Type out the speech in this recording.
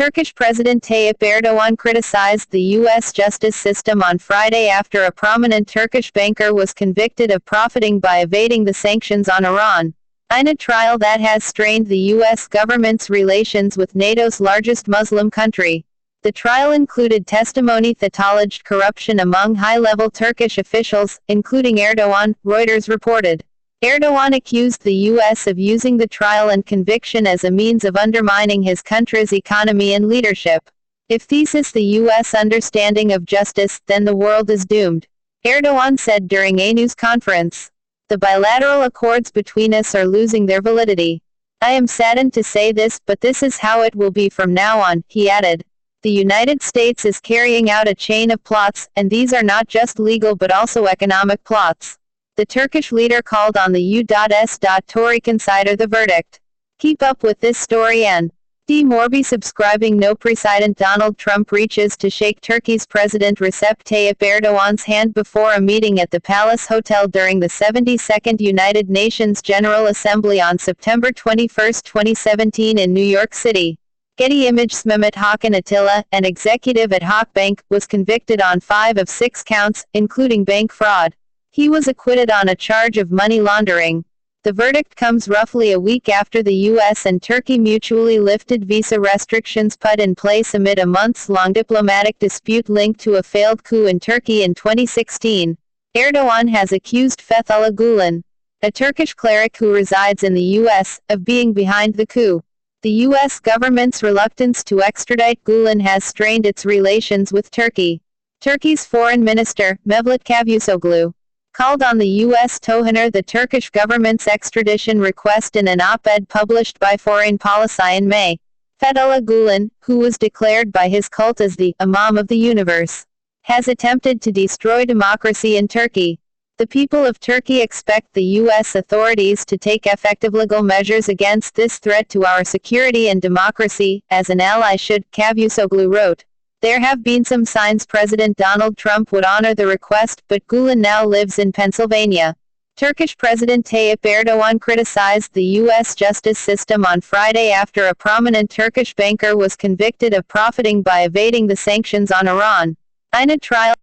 Turkish President Tayyip Erdogan criticized the U.S. justice system on Friday after a prominent Turkish banker was convicted of profiting by evading the sanctions on Iran, in a trial that has strained the U.S. government's relations with NATO's largest Muslim country. The trial included testimony that alleged corruption among high-level Turkish officials, including Erdogan, Reuters reported. Erdogan accused the U.S. of using the trial and conviction as a means of undermining his country's economy and leadership. If this is the U.S. understanding of justice, then the world is doomed, Erdogan said during a news conference. The bilateral accords between us are losing their validity. I am saddened to say this, but this is how it will be from now on, he added. The United States is carrying out a chain of plots, and these are not just legal but also economic plots. The Turkish leader called on the U.S. to reconsider the verdict. Keep up with this story and more by subscribing. No President Donald Trump reaches to shake Turkey's President Recep Tayyip Erdogan's hand before a meeting at the Palace Hotel during the 72nd United Nations General Assembly on September 21, 2017 in New York City. Getty Images. Mehmet Hakan Atilla, an executive at Halkbank, was convicted on 5 of 6 counts, including bank fraud. He was acquitted on a charge of money laundering. The verdict comes roughly a week after the U.S. and Turkey mutually lifted visa restrictions put in place amid a months-long diplomatic dispute linked to a failed coup in Turkey in 2016. Erdogan has accused Fethullah Gulen, a Turkish cleric who resides in the U.S., of being behind the coup. The U.S. government's reluctance to extradite Gulen has strained its relations with Turkey. Turkey's Foreign Minister, Mevlut Cavusoglu, called on the U.S. to honor the Turkish government's extradition request in an op-ed published by Foreign Policy in May. Fethullah Gulen, who was declared by his cult as the Imam of the Universe, has attempted to destroy democracy in Turkey. The people of Turkey expect the U.S. authorities to take effective legal measures against this threat to our security and democracy, as an ally should, Cavusoglu wrote. There have been some signs President Donald Trump would honor the request, but Gulen now lives in Pennsylvania. Turkish President Tayyip Erdogan criticized the U.S. justice system on Friday after a prominent Turkish banker was convicted of profiting by evading the sanctions on Iran, in a trial